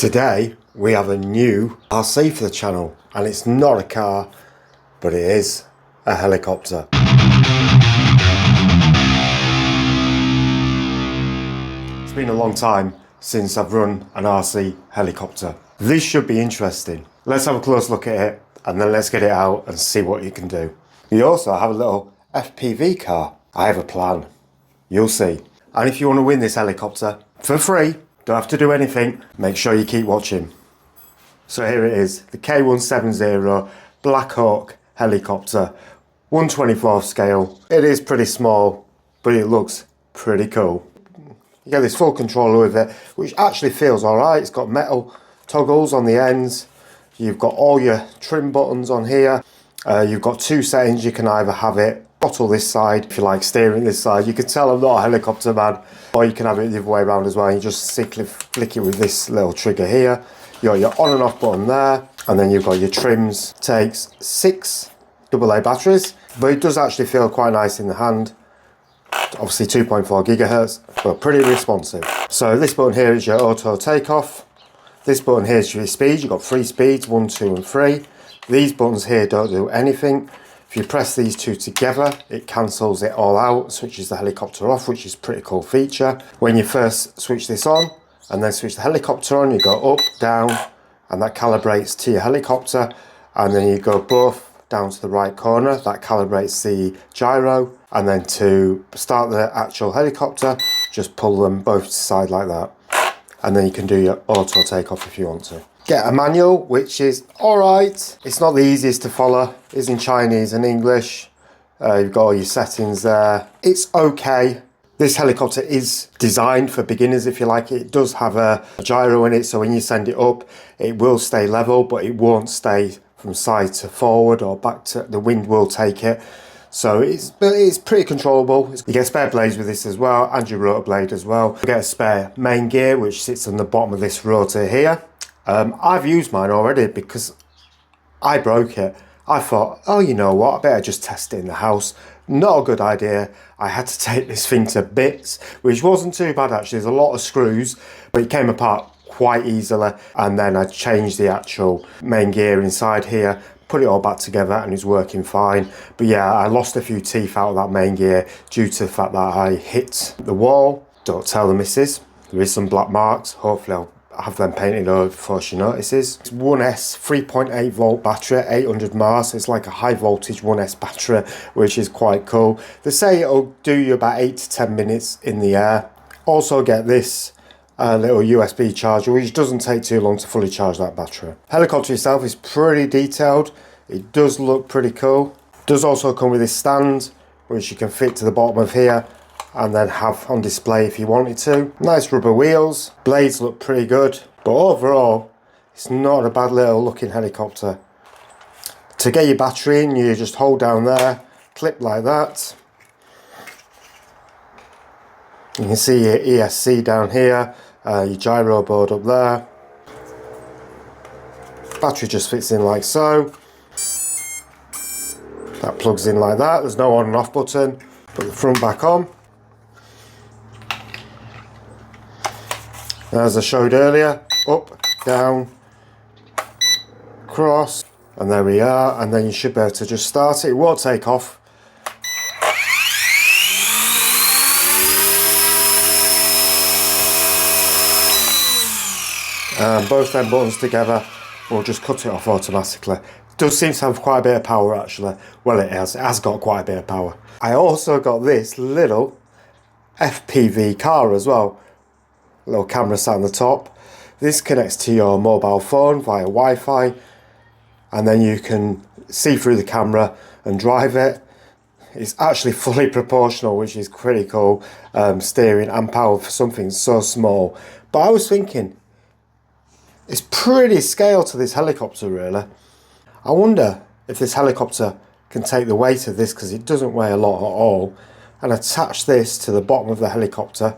Today we have a new RC for the channel, and it's not a car, but it is a helicopter. It's been a long time since I've run an RC helicopter. This should be interesting. Let's have a close look at it and then let's get it out and see what you can do. You also have a little FPV car. I have a plan. You'll see. And if you want to win this helicopter for free, don't have to do anything, make sure you keep watching. So here it is, the K170 Black Hawk helicopter, 1/24 scale. It is pretty small, but it looks pretty cool. You get this full controller with it, which actually feels alright. It's got metal toggles on the ends. You've got all your trim buttons on here. You've got two settings. You can either have it throttle this side, if you like steering this side. You can tell I'm not a helicopter man. Or you can have it the other way around as well. You just simply flick it with this little trigger here. You got your on and off button there. And then you've got your trims. Takes 6 AA batteries. But it does actually feel quite nice in the hand. Obviously 2.4 gigahertz, but pretty responsive. So this button here is your auto takeoff. This button here is your speed. You've got 3 speeds, 1, 2 and 3. These buttons here don't do anything. If you press these two together, it cancels it all out, switches the helicopter off, which is a pretty cool feature. When you first switch this on and then switch the helicopter on, you go up, down, and that calibrates to your helicopter. And then you go both down to the right corner, that calibrates the gyro. And then to start the actual helicopter, just pull them both to the side like that. And then you can do your auto takeoff if you want to. Get a manual, which is alright. It's not the easiest to follow. It's in Chinese and English. You've got all your settings there. It's okay. This helicopter is designed for beginners, if you like. It does have a gyro in it, so when you send it up, it will stay level, but it won't stay from side to forward or back to, the wind will take it. So it's pretty controllable. You get spare blades with this as well, and your rotor blade as well. You get a spare main gear, which sits on the bottom of this rotor here. I've used mine already because I broke it. I thought, oh, you know what, I better just test it in the house. Not a good idea. I had to take this thing to bits, which wasn't too bad actually. There's a lot of screws, but it came apart quite easily. And then I changed the actual main gear inside here, put it all back together, and it's working fine. But yeah, I lost a few teeth out of that main gear due to the fact that I hit the wall. Don't tell the missus. There is some black marks. Hopefully I'll have them painted over before she notices. It's 1S 3.8 volt battery, 800 mAh. It's like a high voltage 1S battery, which is quite cool. They say it'll do you about 8 to 10 minutes in the air. Also get this little USB charger, which doesn't take too long to fully charge that battery. Helicopter itself is pretty detailed. It does look pretty cool. It does also come with this stand, which you can fit to the bottom of here and then have on display if you wanted to. Nice rubber wheels. Blades look pretty good, but overall it's not a bad little looking helicopter. To get your battery in, you just hold down there, clip like that. You can see your ESC down here, your gyro board up there. Battery just fits in like so. That plugs in like that. There's no on and off button. Put the front back on. As I showed earlier, up, down, cross, and there we are. And then you should be able to just start it. It won't take off. And both them buttons together will just cut it off automatically. It does seem to have quite a bit of power actually. Well, it has got quite a bit of power. I also got this little FPV car as well. Little camera sat on the top. This connects to your mobile phone via Wi-Fi, and then you can see through the camera and drive it. It's actually fully proportional, which is pretty cool. Steering and power for something so small. But I was thinking, it's pretty scale to this helicopter really. I wonder if this helicopter can take the weight of this, because it doesn't weigh a lot at all, and attach this to the bottom of the helicopter.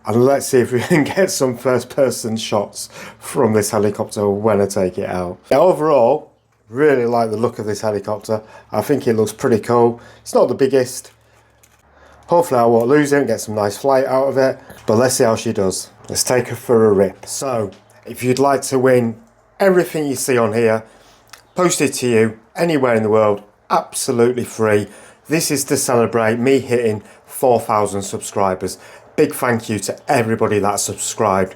And let's see if we can get some first person shots from this helicopter when I take it out. Overall, really like the look of this helicopter. I think it looks pretty cool. It's not the biggest. Hopefully I won't lose it and get some nice flight out of it. But let's see how she does. Let's take her for a rip. So If you'd like to win everything you see on here, posted to you anywhere in the world, absolutely free. This is to celebrate me hitting 4,000 subscribers. Big thank you to everybody that's subscribed.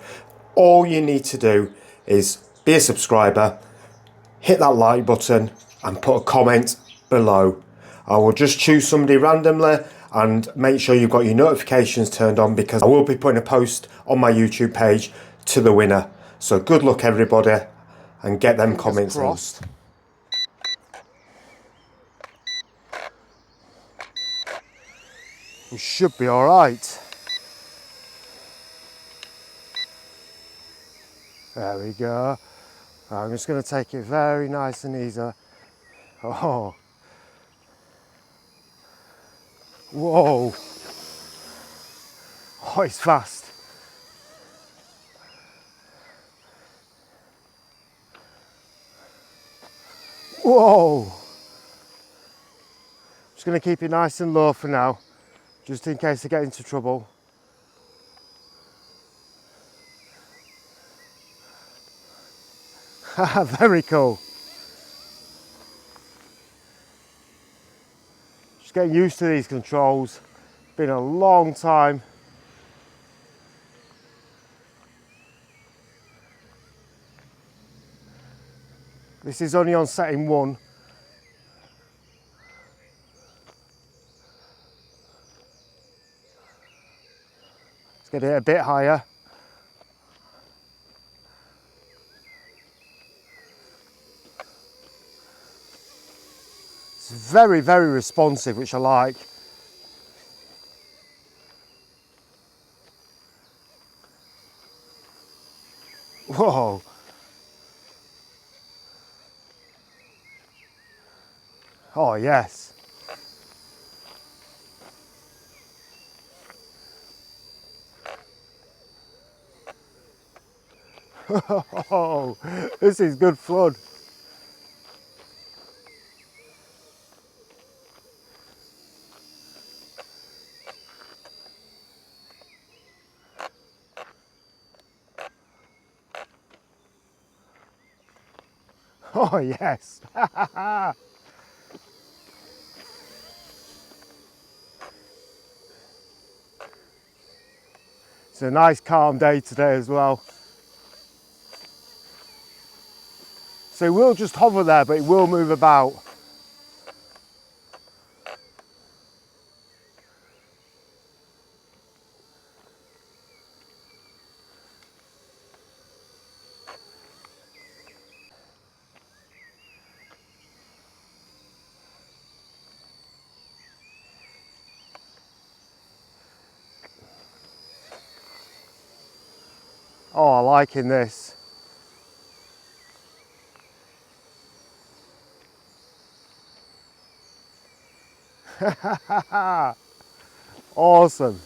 All you need to do is be a subscriber, hit that like button and put a comment below. I will just choose somebody randomly and make sure you've got your notifications turned on, because I will be putting a post on my YouTube page to the winner. So good luck everybody and get them comments crossed. We should be all right. There we go. I'm just going to take it very nice and easy. Oh. Whoa. Oh, it's fast. Whoa. Just going to keep it nice and low for now, just in case I get into trouble. Very cool. Just getting used to these controls. Been a long time. This is only on setting 1. Let's get it a bit higher. It's very, very responsive, which I like. Whoa. Oh, yes. Oh, this is good fun. Oh, yes. It's a nice calm day today as well. So it will just hover there, but it will move about. Oh, I'm liking this. Awesome.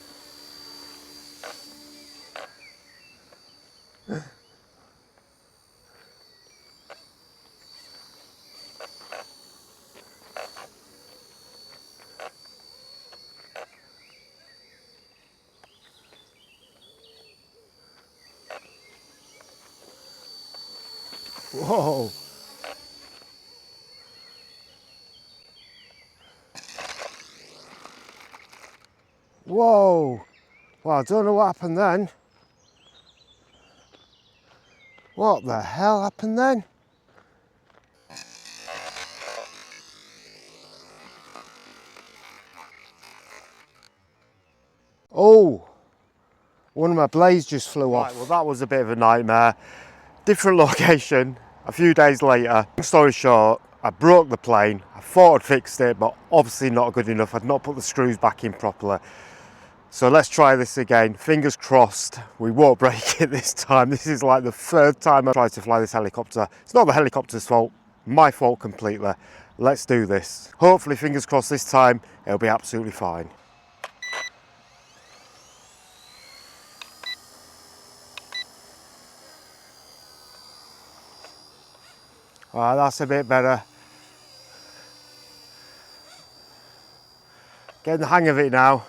Whoa. Whoa. Well, I don't know what happened then. What the hell happened then? Oh, one of my blades just flew off. Right, well, that was a bit of a nightmare. Different location, a few days later. Long story short, I broke the plane. I thought I'd fixed it, but obviously not good enough. I'd not put the screws back in properly. So let's try this again. Fingers crossed we won't break it this time. This is like the 3rd time I tried to fly this helicopter. It's not the helicopter's fault, my fault completely. Let's do this. Hopefully, fingers crossed, this time it'll be absolutely fine. All right, that's a bit better. Getting the hang of it now.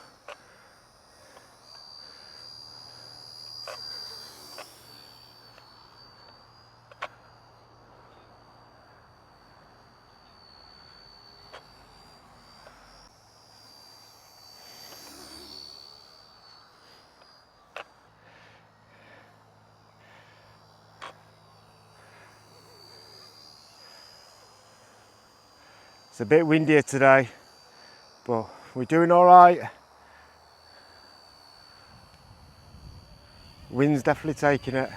It's a bit windier today, but we're doing all right. Wind's definitely taking it.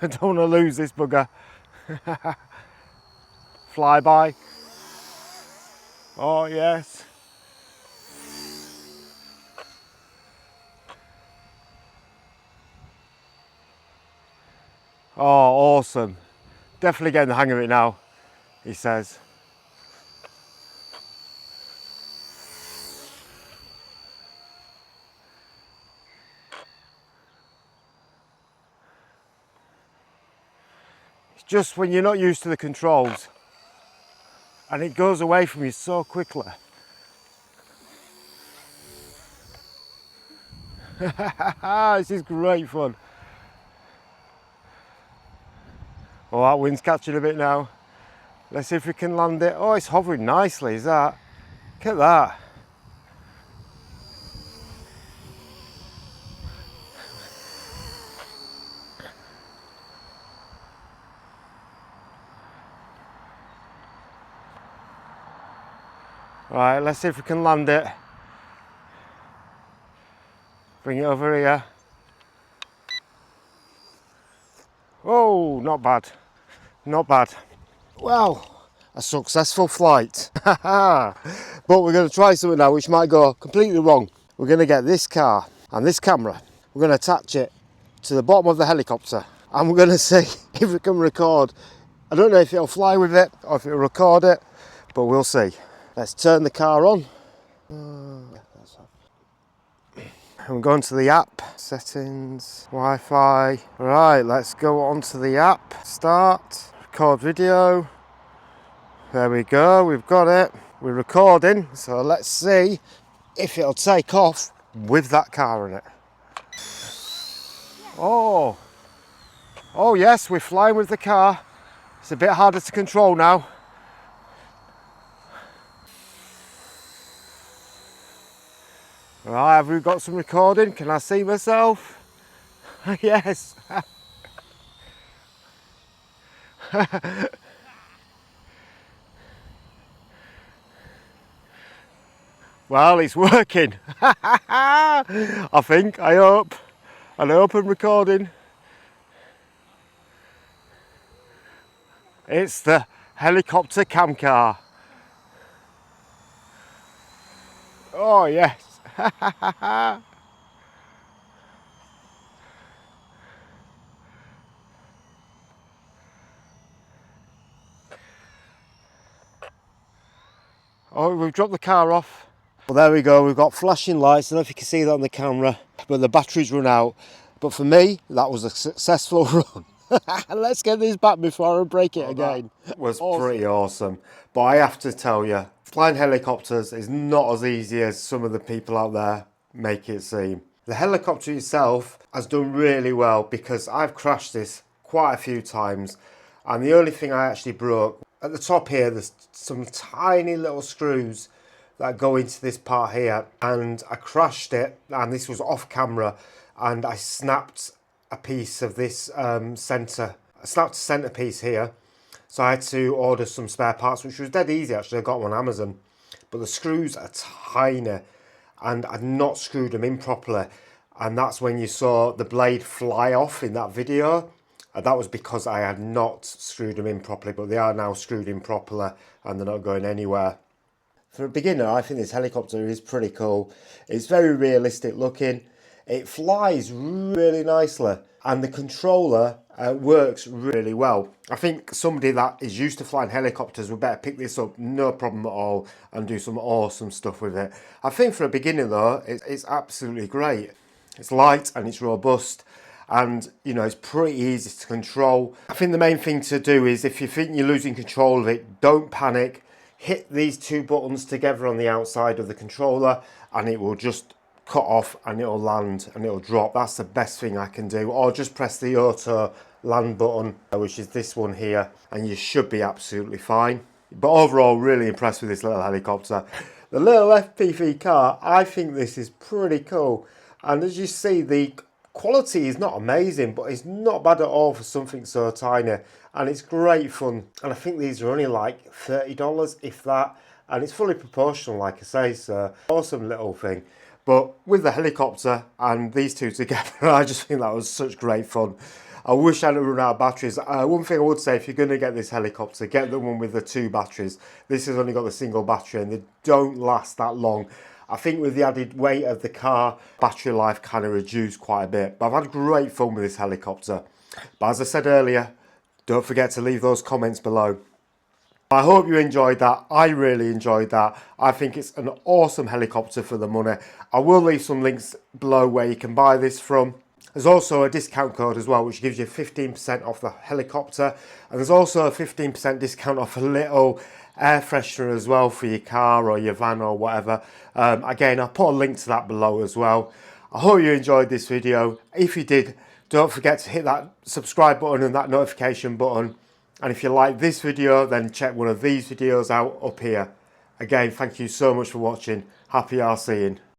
I don't want to lose this bugger. Fly by. Oh yes. Oh, awesome. Definitely getting the hang of it now, he says. It's just when you're not used to the controls and it goes away from you so quickly. This is great fun. Oh, that wind's catching a bit now. Let's see if we can land it. Oh, it's hovering nicely, is that? Look at that. Right, let's see if we can land it. Bring it over here. Oh, not bad. Not bad. Well, a successful flight. But we're going to try something now which might go completely wrong. We're going to get this car and this camera. We're going to attach it to the bottom of the helicopter and we're going to see if we can record. I don't know if it'll fly with it or if it'll record it, but we'll see. Let's turn the car on. I'm going to the app, settings, Wi-Fi. Right, let's go onto the app, start, record video. There we go, we've got it. We're recording, so let's see if it'll take off with that car in it. Oh yes, we're flying with the car. It's a bit harder to control now. Right, have we got some recording? Can I see myself? Yes. Well, it's working. I think, I hope. And I hope I'm recording. It's the helicopter cam car. Oh yes. Oh, we've dropped the car off. Well, there we go. We've got flashing lights. I don't know if you can see that on the camera, but the batteries run out. But for me, that was a successful run. Let's get this back before I break it again. That was awesome. Pretty awesome. But I have to tell you, flying helicopters is not as easy as some of the people out there make it seem. The helicopter itself has done really well because I've crashed this quite a few times, and the only thing I actually broke, at the top here, there's some tiny little screws that go into this part here, and I crashed it, and this was off camera, and I snapped a piece of this centre. I snapped a centre piece here, so I had to order some spare parts, which was dead easy actually. I got them on Amazon, but the screws are tiny, and I'd not screwed them in properly, and that's when you saw the blade fly off in that video. That was because I had not screwed them in properly, but they are now screwed in properly and they're not going anywhere. For a beginner, I think this helicopter is pretty cool. It's very realistic looking. It flies really nicely and the controller works really well. I think somebody that is used to flying helicopters would better pick this up, no problem at all, and do some awesome stuff with it. I think for a beginner though, it's absolutely great. It's light and it's robust. And you know, it's pretty easy to control. I think the main thing to do is, if you think you're losing control of it, don't panic. Hit these two buttons together on the outside of the controller and it will just cut off and it'll land and it'll drop. That's the best thing I can do. Or just press the auto land button, which is this one here, and you should be absolutely fine. But overall, really impressed with this little helicopter. The little FPV car, I think this is pretty cool. And as you see, the Quality is not amazing, but it's not bad at all for something so tiny, and it's great fun. And I think these are only like $30, if that, and it's fully proportional, like I say, so awesome little thing. But with the helicopter and these two together, I just think that was such great fun. I wish I hadn't run out of batteries. One thing I would say, if you're going to get this helicopter, get the one with the 2 batteries. This has only got the single battery and they don't last that long. I think with the added weight of the car, battery life kind of reduced quite a bit. But I've had great fun with this helicopter. But as I said earlier, don't forget to leave those comments below. I hope you enjoyed that. I really enjoyed that. I think it's an awesome helicopter for the money. I will leave some links below where you can buy this from. There's also a discount code as well, which gives you 15% off the helicopter. And there's also a 15% discount off a little air freshener as well for your car or your van or whatever. Again, I'll put a link to that below as well. I hope you enjoyed this video. If you did, don't forget to hit that subscribe button and that notification button. And if you like this video, then check one of these videos out up here. Again, thank you so much for watching. Happy RCing.